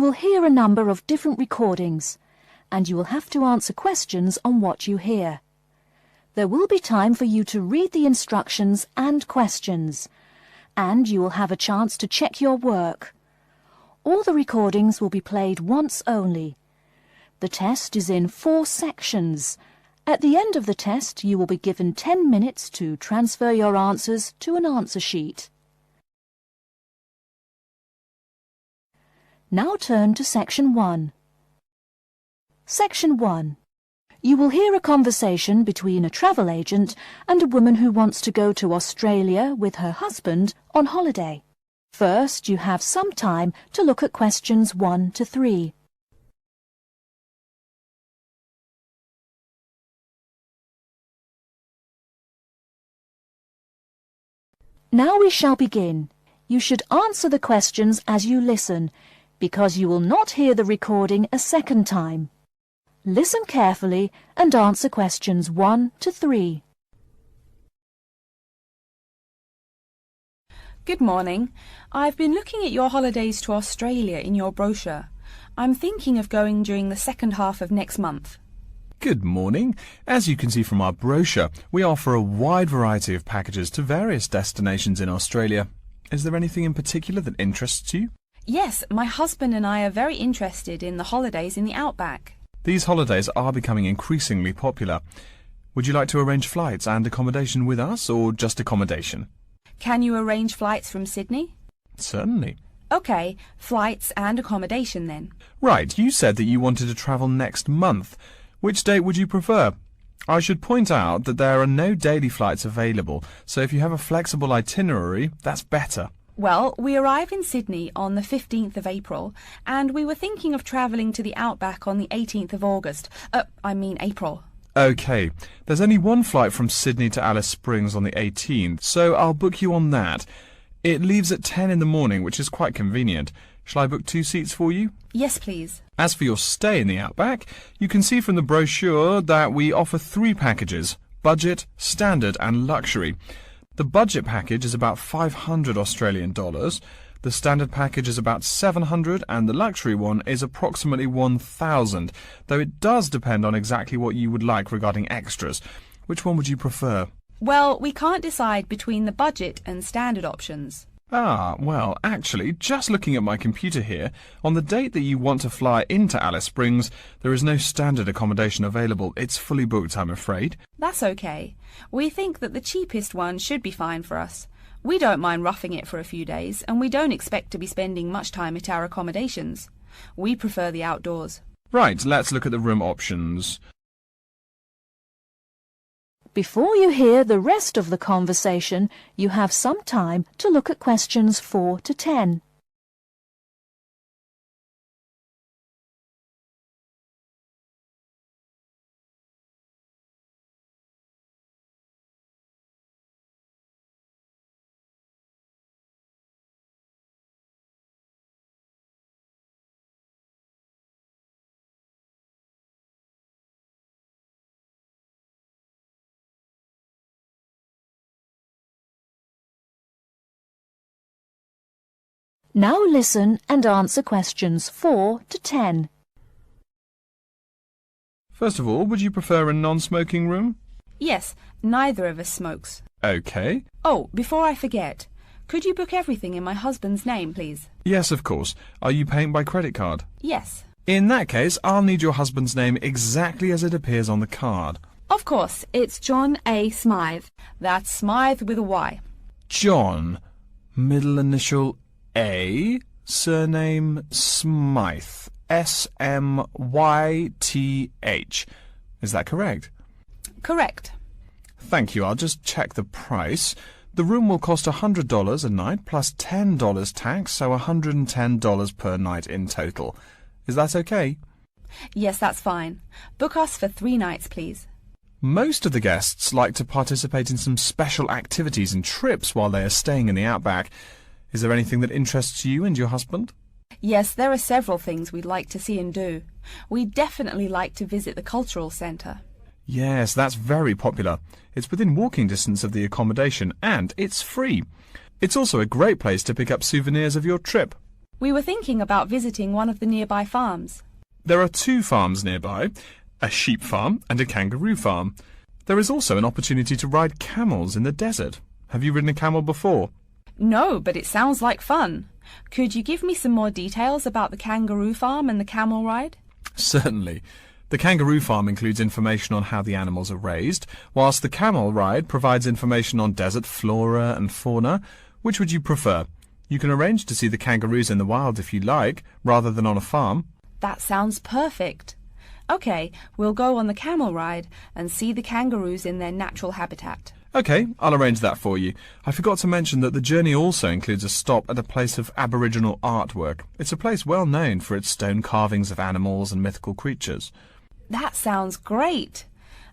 will hear a number of different recordings, and you will have to answer questions on what you hear. There will be time for you to read the instructions and questions, and you will have a chance to check your work. All the recordings will be played once only. The test is in 4 sections. At the end of the test, you will be given 10 minutes to transfer your answers to an answer sheet. Now turn to Section 1. Section 1. You will hear a conversation between a travel agent and a woman who wants to go to Australia with her husband on holiday. First, you have some time to look at questions 1 to 3. Now we shall begin. You should answer the questions as you listen, because you will not hear the recording a second time. Listen carefully and answer questions 1 to 3. Good morning. I've been looking at your holidays to Australia in your brochure. I'm thinking of going during the second half of next month. Good morning. As you can see from our brochure, we offer a wide variety of packages to various destinations in Australia. Is there anything in particular that interests you? Yes, my husband and I are very interested in the holidays in the outback. These holidays are becoming increasingly popular. Would you like to arrange flights and accommodation with us, or just accommodation? Can you arrange flights from Sydney? Certainly. OK, flights and accommodation then. Right, you said that you wanted to travel next month. Which date would you prefer? I should point out that there are no daily flights available, so if you have a flexible itinerary, that's better. Well, we arrive in Sydney on the 15th of April, and we were thinking of travelling to the outback on the 18th of August. April. OK, there's only one flight from Sydney to Alice Springs on the 18th, so I'll book you on that. It leaves at 10 in the morning, which is quite convenient. Shall I book 2 seats for you? Yes, please. As for your stay in the outback, you can see from the brochure that we offer 3 packages: budget, standard and luxury. The budget package is about $500 Australian dollars, the standard package is about $700 and the luxury one is approximately $1,000, though it does depend on exactly what you would like regarding extras. Which one would you prefer? Well, we can't decide between the budget and standard options. Well, actually, just looking at my computer here, on the date that you want to fly into Alice Springs, there is no standard accommodation available. It's fully booked, I'm afraid. That's okay. We think that the cheapest one should be fine for us. We don't mind roughing it for a few days, and we don't expect to be spending much time at our accommodations. We prefer the outdoors. Right, let's look at the room options. Before you hear the rest of the conversation, you have some time to look at questions 4 to 10. Now listen and answer questions 4 to 10. First of all, would you prefer a non-smoking room? Yes, neither of us smokes. OK. Oh, before I forget, could you book everything in my husband's name, please? Yes, of course. Are you paying by credit card? Yes. In that case, I'll need your husband's name exactly as it appears on the card. Of course, it's John A. Smythe. That's Smythe with a Y. John, middle initial A, surname Smythe, S-M-Y-T-H. Is that correct? Correct. Thank you. I'll just check the price. The room will cost $100 a night plus $10 tax, so $110 per night in total. Is that okay? Yes, that's fine. Book us for 3 nights, please. Most of the guests like to participate in some special activities and trips while they are staying in the outback. Is there anything that interests you and your husband? Yes, there are several things we'd like to see and do. We'd definitely like to visit the cultural centre. Yes, that's very popular. It's within walking distance of the accommodation and it's free. It's also a great place to pick up souvenirs of your trip. We were thinking about visiting one of the nearby farms. There are 2 farms nearby, a sheep farm and a kangaroo farm. There is also an opportunity to ride camels in the desert. Have you ridden a camel before? No, but it sounds like fun. Could you give me some more details about the kangaroo farm and the camel ride? Certainly. The kangaroo farm includes information on how the animals are raised, whilst the camel ride provides information on desert flora and fauna. Which would you prefer? You can arrange to see the kangaroos in the wild if you like, rather than on a farm. That sounds perfect. OK, we'll go on the camel ride and see the kangaroos in their natural habitat. OK, I'll arrange that for you. I forgot to mention that the journey also includes a stop at a place of Aboriginal artwork. It's a place well known for its stone carvings of animals and mythical creatures. That sounds great.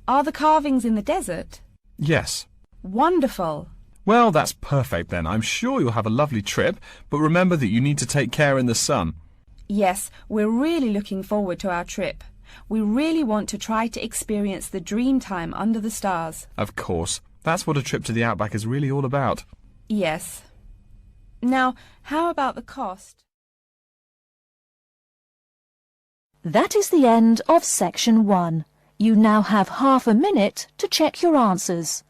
Are the carvings in the desert? Yes. Wonderful. Well, that's perfect then. I'm sure you'll have a lovely trip, but remember that you need to take care in the sun. Yes, we're really looking forward to our trip. We really want to try to experience the dream time under the stars. Of course. That's what a trip to the outback is really all about. Yes. Now, how about the cost? That is the end of section 1. You now have half a minute to check your answers.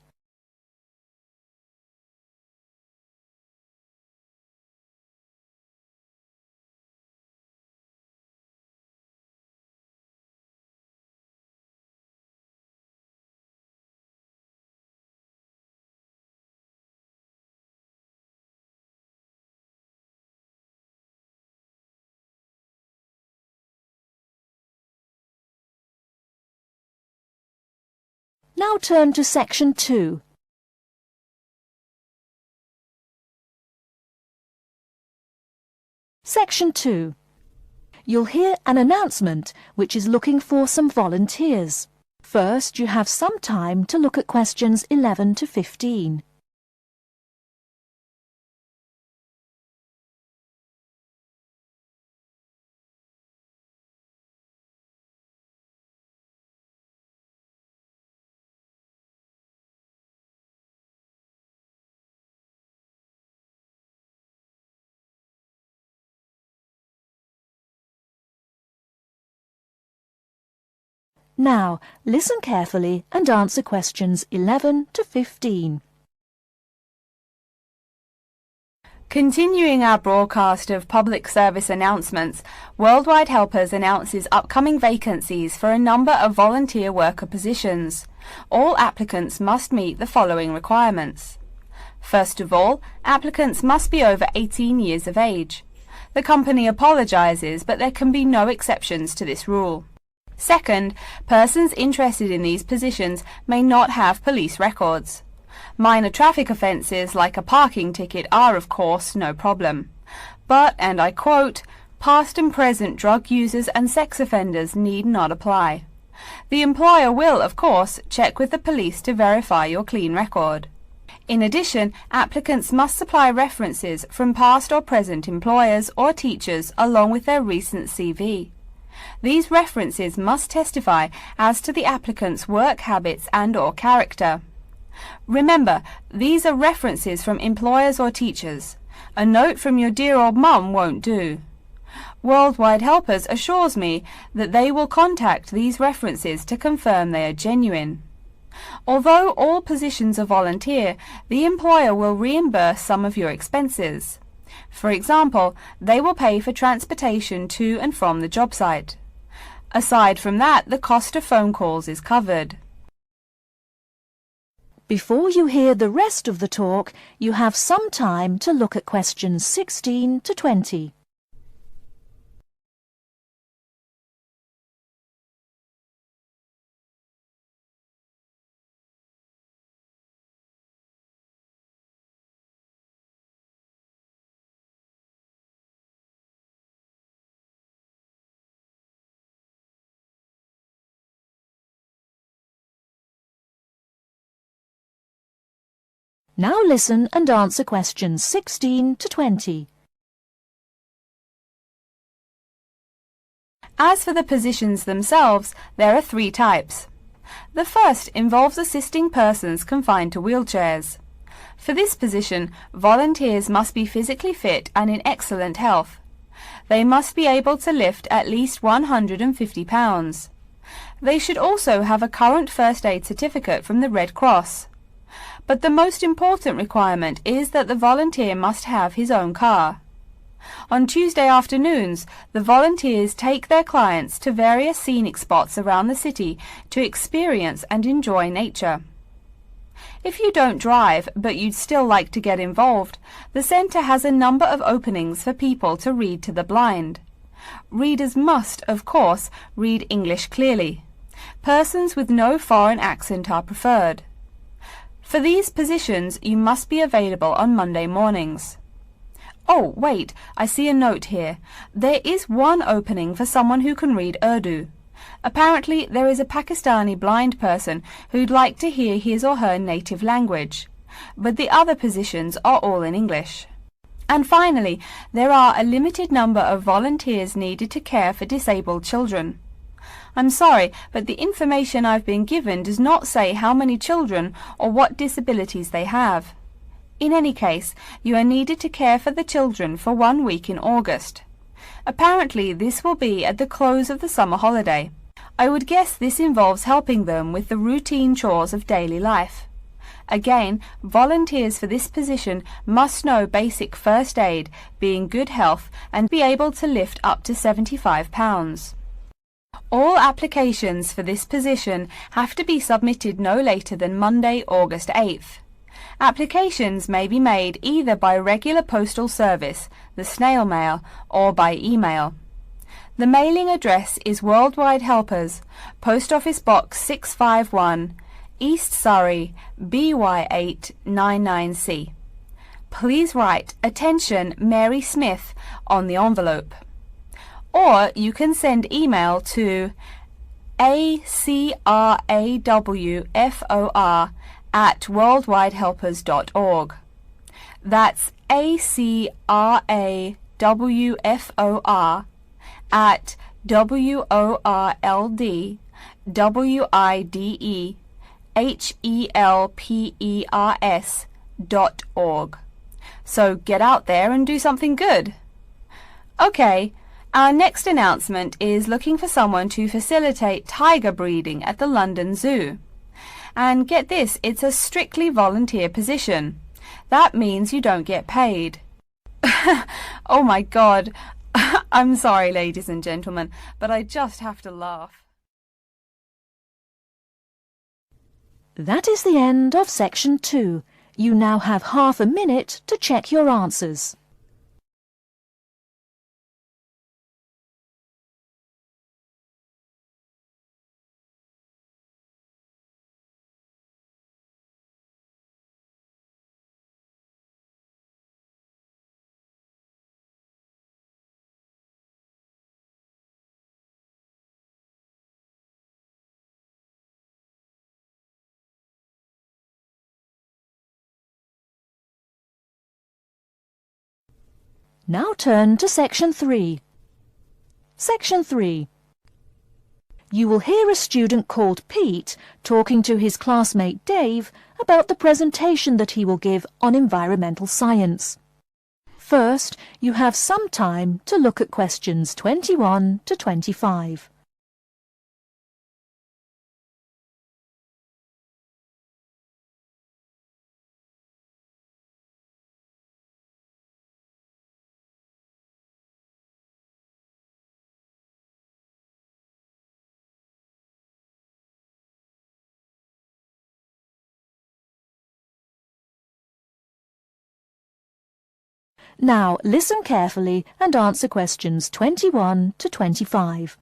Now turn to section 2. Section 2. You'll hear an announcement which is looking for some volunteers. First, you have some time to look at questions 11 to 15. Now, listen carefully and answer questions 11 to 15. Continuing our broadcast of public service announcements, Worldwide Helpers announces upcoming vacancies for a number of volunteer worker positions. All applicants must meet the following requirements. First of all, applicants must be over 18 years of age. The company apologises, but there can be no exceptions to this rule. Second, persons interested in these positions may not have police records. Minor traffic offences like a parking ticket are, of course, no problem. But, and I quote, past and present drug users and sex offenders need not apply. The employer will, of course, check with the police to verify your clean record. In addition, applicants must supply references from past or present employers or teachers along with their recent CV. These references must testify as to the applicant's work habits and/or character. Remember, these are references from employers or teachers. A note from your dear old mum won't do. Worldwide Helpers assures me that they will contact these references to confirm they are genuine. Although all positions are volunteer, the employer will reimburse some of your expenses. For example, they will pay for transportation to and from the job site. Aside from that, the cost of phone calls is covered. Before you hear the rest of the talk, you have some time to look at questions 16 to 20. Now listen and answer questions 16 to 20. As for the positions themselves, there are 3 types. The first involves assisting persons confined to wheelchairs. For this position, volunteers must be physically fit and in excellent health. They must be able to lift at least 150 pounds. They should also have a current first aid certificate from the Red Cross. But the most important requirement is that the volunteer must have his own car. On Tuesday afternoons, the volunteers take their clients to various scenic spots around the city to experience and enjoy nature. If you don't drive, but you'd still like to get involved, the centre has a number of openings for people to read to the blind. Readers must, of course, read English clearly. Persons with no foreign accent are preferred. For these positions, you must be available on Monday mornings. Oh, wait, I see a note here. There is one opening for someone who can read Urdu. Apparently, there is a Pakistani blind person who'd like to hear his or her native language, but the other positions are all in English. And finally, there are a limited number of volunteers needed to care for disabled children. I'm sorry, but the information I've been given does not say how many children or what disabilities they have. In any case, you are needed to care for the children for 1 week in August. Apparently, this will be at the close of the summer holiday. I would guess this involves helping them with the routine chores of daily life. Again, volunteers for this position must know basic first aid, be in good health, and be able to lift up to 75 pounds. All applications for this position have to be submitted no later than Monday, August 8th. Applications may be made either by regular postal service, the snail mail, or by email. The mailing address is Worldwide Helpers, Post Office Box 651, East Surrey, BY8 99C. Please write "Attention Mary Smith" on the envelope. Or you can send email to acrawfor@worldwidehelpers.org. That's acrawfor@WORLDWIDEHELPERS.org. So get out there and do something good. Okay. Our next announcement is looking for someone to facilitate tiger breeding at the London Zoo. And get this, it's a strictly volunteer position. That means you don't get paid. Oh my God. I'm sorry, ladies and gentlemen, but I just have to laugh. That is the end of section 2. You now have half a minute to check your answers. Now turn to section 3. Section 3. You will hear a student called Pete talking to his classmate Dave about the presentation that he will give on environmental science. First, you have some time to look at questions 21 to 25. Now listen carefully and answer questions 21 to 25.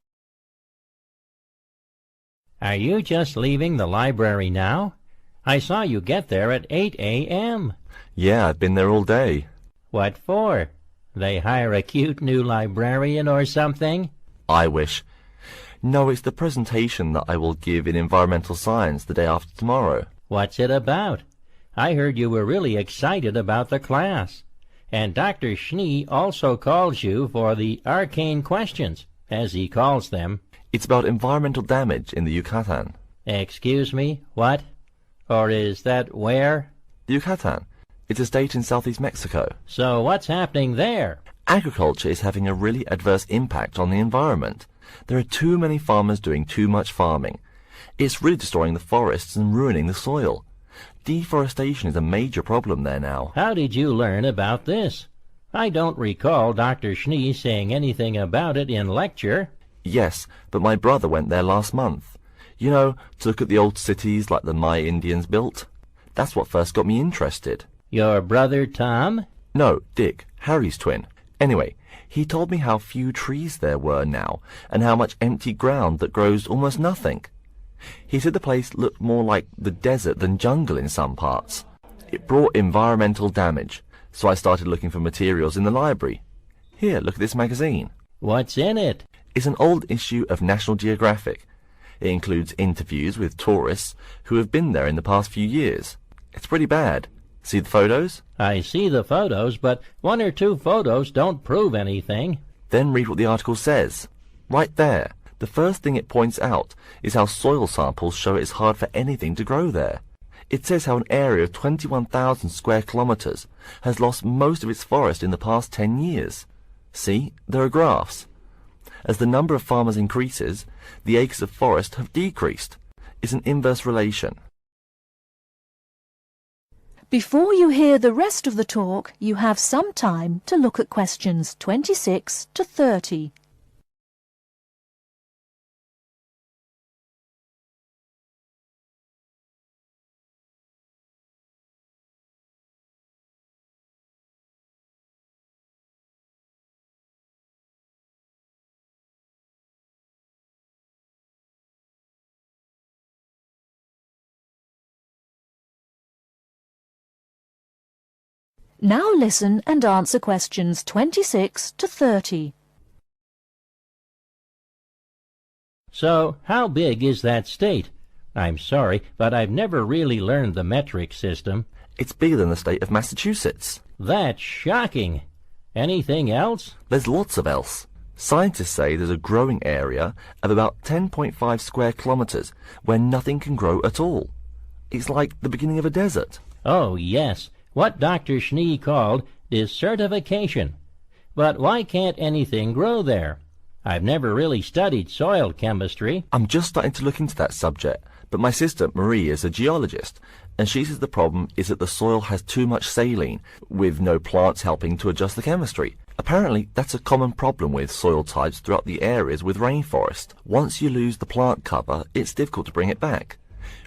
Are you just leaving the library now? I saw you get there at 8 a.m. Yeah, I've been there all day. What for? They hire a cute new librarian or something? I wish. No, it's the presentation that I will give in environmental science the day after tomorrow. What's it about? I heard you were really excited about the class. And Dr. Schnee also calls you for the arcane questions, as he calls them. It's about environmental damage in the Yucatan. Excuse me, what? Or is that where? The Yucatan. It's a state in southeast Mexico. So what's happening there? Agriculture is having a really adverse impact on the environment. There are too many farmers doing too much farming. It's really destroying the forests and ruining the soil. Deforestation is a major problem there now. How did you learn about this? I don't recall Dr. Schnee saying anything about it in lecture. Yes, but my brother went there last month. You know, to look at the old cities like the Maya Indians built. That's what first got me interested. Your brother Tom? No, Dick, Harry's twin. Anyway, he told me how few trees there were now, and how much empty ground that grows almost nothing. He said the place looked more like the desert than jungle in some parts. It brought environmental damage, so I started looking for materials in the library. Here, look at this magazine. What's in it? It's an old issue of National Geographic. It includes interviews with tourists who have been there in the past few years. It's pretty bad. See the photos? I see the photos, but one or two photos don't prove anything. Then read what the article says. Right there. The first thing it points out is how soil samples show it's hard for anything to grow there. It says how an area of 21,000 square kilometers has lost most of its forest in the past 10 years. See, there are graphs. As the number of farmers increases, the acres of forest have decreased. It's an inverse relation. Before you hear the rest of the talk, you have some time to look at questions 26 to 30. Now listen and answer questions 26 to 30. So, how big is that state? I'm sorry, but I've never really learned the metric system. It's bigger than the state of Massachusetts. That's shocking. Anything else? There's lots of else. Scientists say there's a growing area of about 10.5 square kilometers where nothing can grow at all. It's like the beginning of a desert. Oh, yes. What Dr. Schnee called desertification. But why can't anything grow there? I've never really studied soil chemistry. I'm just starting to look into that subject, but my sister Marie is a geologist, and she says the problem is that the soil has too much saline, with no plants helping to adjust the chemistry. Apparently, that's a common problem with soil types throughout the areas with rainforest. Once you lose the plant cover, it's difficult to bring it back.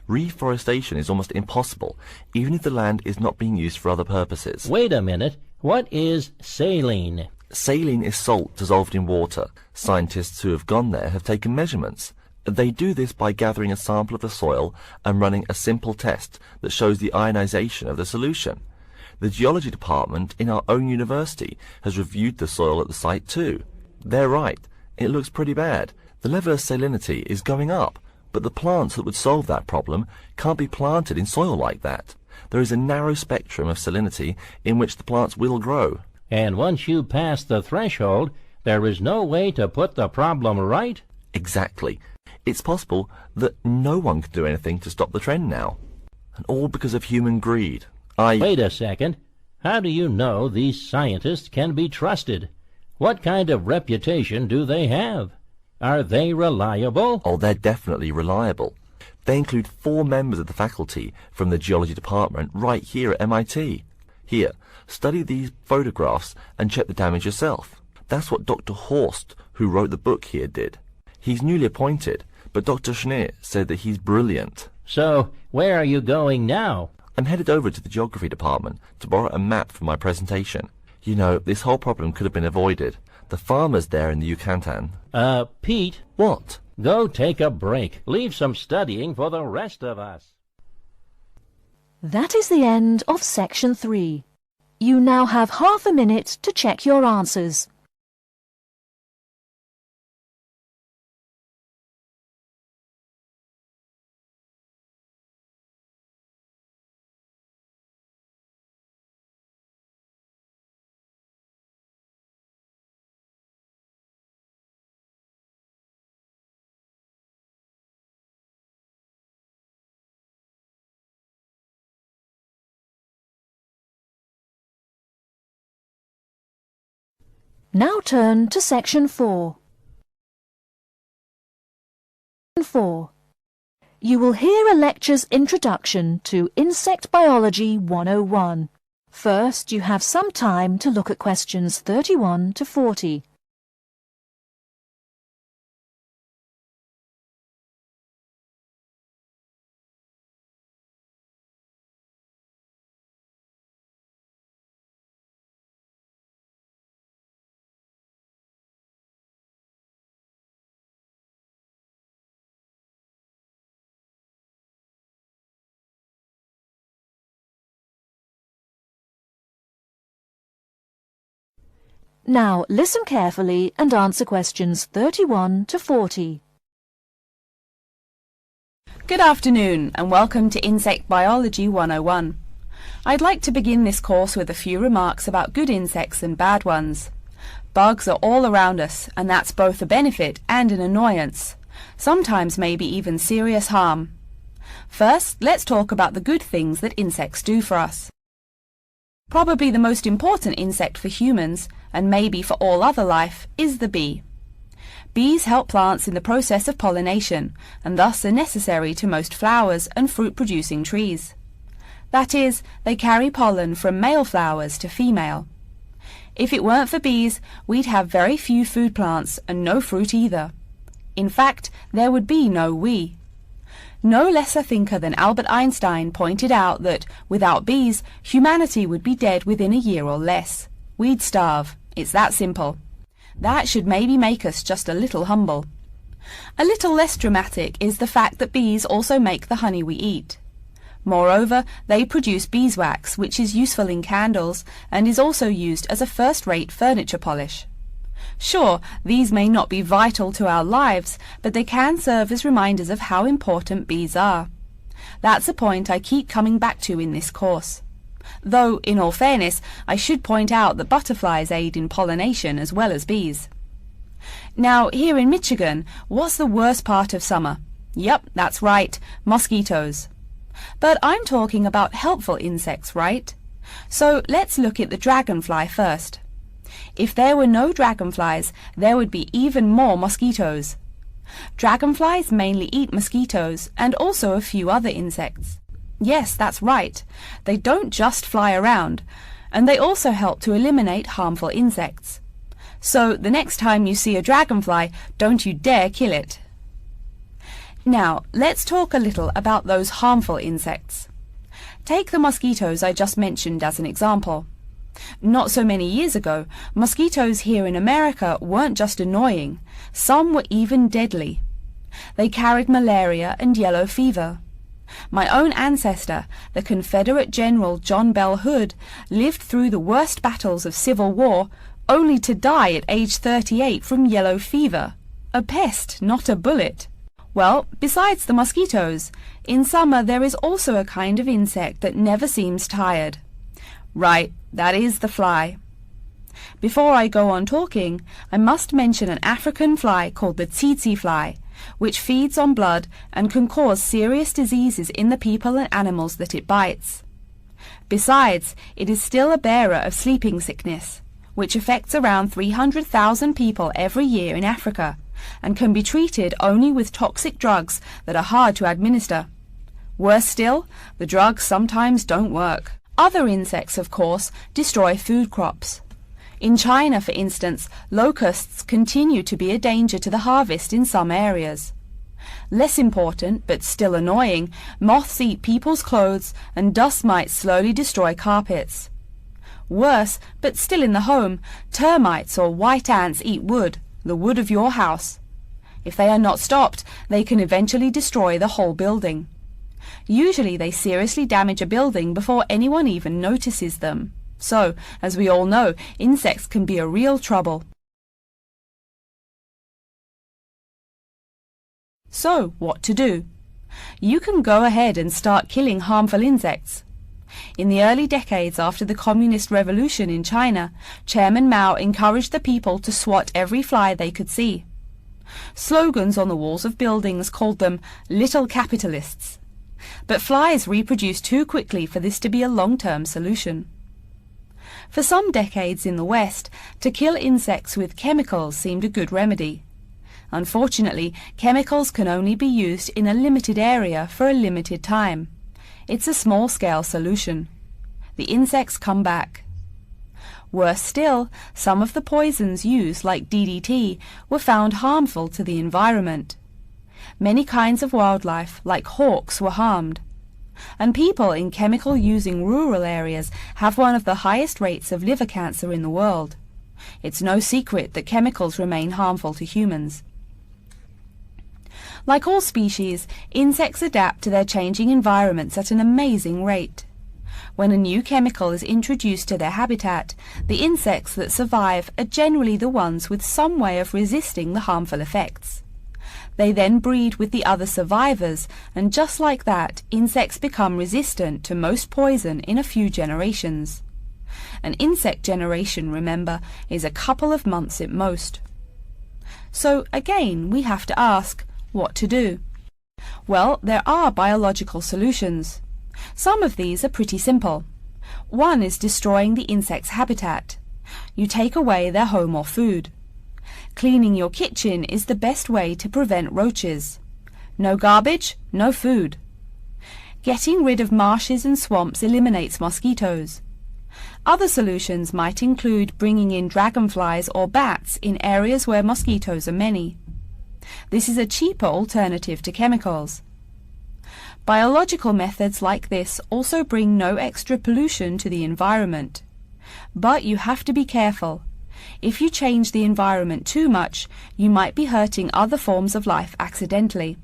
Reforestation is almost impossible, even if the land is not being used for other purposes. Wait a minute. What is saline? Saline is salt dissolved in water. Scientists who have gone there have taken measurements. They do this by gathering a sample of the soil and running a simple test that shows the ionization of the solution. The geology department in our own university has reviewed the soil at the site too. They're right. It looks pretty bad. The level of salinity is going up. But the plants that would solve that problem can't be planted in soil like that. There is a narrow spectrum of salinity in which the plants will grow. And once you pass the threshold, there is no way to put the problem right? Exactly. It's possible that no one can do anything to stop the trend now. And all because of human greed. Wait a second. How do you know these scientists can be trusted? What kind of reputation do they have? Are they reliable? Oh, they're definitely reliable. They include 4 members of the faculty from the geology department right here at MIT. Here, study these photographs and check the damage yourself. That's what Dr. Horst, who wrote the book here, did. He's newly appointed, but Dr. Schnee said that he's brilliant. So, where are you going now? I'm headed over to the geography department to borrow a map for my presentation. You know, this whole problem could have been avoided. The farmers there in the Yucatan. Pete. What? Go take a break. Leave some studying for the rest of us. That is the end of section 3. You now have half a minute to check your answers. Now turn to Section 4. 4. You will hear a lecture's introduction to Insect Biology 101. First, you have some time to look at questions 31 to 40. Now listen carefully and answer questions 31 to 40. Good afternoon and welcome to Insect Biology 101. I'd like to begin this course with a few remarks about good insects and bad ones. Bugs are all around us, and that's both a benefit and an annoyance, sometimes maybe even serious harm. First, let's talk about the good things that insects do for us. Probably the most important insect for humans, and maybe for all other life, is the bee. Bees help plants in the process of pollination, and thus are necessary to most flowers and fruit-producing trees. That is, they carry pollen from male flowers to female. If it weren't for bees, we'd have very few food plants and no fruit either. In fact, there would be no we. No less a thinker than Albert Einstein pointed out that, without bees, humanity would be dead within a year or less. We'd starve. It's that simple. That should maybe make us just a little humble. A little less dramatic is the fact that bees also make the honey we eat. Moreover, they produce beeswax, which is useful in candles and is also used as a first-rate furniture polish. Sure, these may not be vital to our lives, but they can serve as reminders of how important bees are. That's a point I keep coming back to in this course. Though, in all fairness, I should point out that butterflies aid in pollination as well as bees. Now, here in Michigan, what's the worst part of summer? Yep, that's right, mosquitoes. But I'm talking about helpful insects, right? So let's look at the dragonfly first. If there were no dragonflies, there would be even more mosquitoes. Dragonflies mainly eat mosquitoes and also a few other insects. Yes, that's right. They don't just fly around, and they also help to eliminate harmful insects. So the next time you see a dragonfly, don't you dare kill it. Now, let's talk a little about those harmful insects. Take the mosquitoes I just mentioned as an example. Not so many years ago, mosquitoes here in America weren't just annoying, some were even deadly. They carried malaria and yellow fever. My own ancestor, the Confederate General John Bell Hood, lived through the worst battles of Civil War, only to die at age 38 from yellow fever. A pest, not a bullet. Well, besides the mosquitoes, in summer there is also a kind of insect that never seems tired. Right, that is the fly. Before I go on talking, I must mention an African fly called the tsetse fly, which feeds on blood and can cause serious diseases in the people and animals that it bites. Besides, it is still a bearer of sleeping sickness, which affects around 300,000 people every year in Africa, and can be treated only with toxic drugs that are hard to administer. Worse still, the drugs sometimes don't work. Other insects, of course, destroy food crops. In China, for instance, locusts continue to be a danger to the harvest in some areas. Less important, but still annoying, moths eat people's clothes and dust mites slowly destroy carpets. Worse, but still in the home, termites or white ants eat wood, the wood of your house. If they are not stopped, they can eventually destroy the whole building. Usually they seriously damage a building before anyone even notices them. So, as we all know, insects can be a real trouble. So, what to do? You can go ahead and start killing harmful insects. In the early decades after the Communist Revolution in China, Chairman Mao encouraged the people to swat every fly they could see. Slogans on the walls of buildings called them "little capitalists." But flies reproduce too quickly for this to be a long-term solution. For some decades in the West, to kill insects with chemicals seemed a good remedy. Unfortunately, chemicals can only be used in a limited area for a limited time. It's a small-scale solution. The insects come back. Worse still, some of the poisons used, like DDT, were found harmful to the environment. Many kinds of wildlife, like hawks, were harmed. And people in chemical-using rural areas have one of the highest rates of liver cancer in the world. It's no secret that chemicals remain harmful to humans. Like all species, insects adapt to their changing environments at an amazing rate. When a new chemical is introduced to their habitat, the insects that survive are generally the ones with some way of resisting the harmful effects. They then breed with the other survivors, and just like that, insects become resistant to most poison in a few generations. An insect generation, remember, is a couple of months at most. So again, we have to ask, what to do? Well, there are biological solutions. Some of these are pretty simple. One is destroying the insect's habitat. You take away their home or food. Cleaning your kitchen is the best way to prevent roaches. No garbage, no food. Getting rid of marshes and swamps eliminates mosquitoes. Other solutions might include bringing in dragonflies or bats in areas where mosquitoes are many. This is a cheaper alternative to chemicals. Biological methods like this also bring no extra pollution to the environment. But you have to be careful. If you change the environment too much, you might be hurting other forms of life accidentally.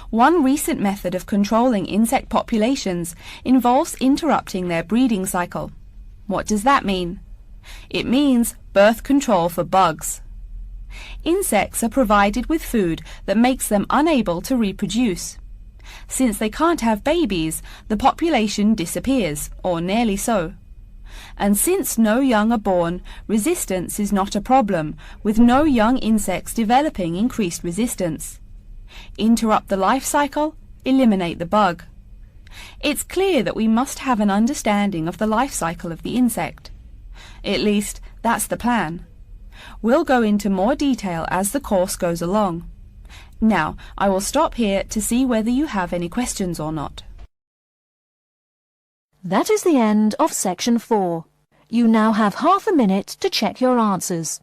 One recent method of controlling insect populations involves interrupting their breeding cycle. What does that mean? It means birth control for bugs. Insects are provided with food that makes them unable to reproduce. Since they can't have babies, the population disappears, or nearly so. And since no young are born, resistance is not a problem, with no young insects developing increased resistance. Interrupt the life cycle, eliminate the bug. It's clear that we must have an understanding of the life cycle of the insect. At least, that's the plan. We'll go into more detail as the course goes along. Now, I will stop here to see whether you have any questions or not. That is the end of section 4. You now have half a minute to check your answers.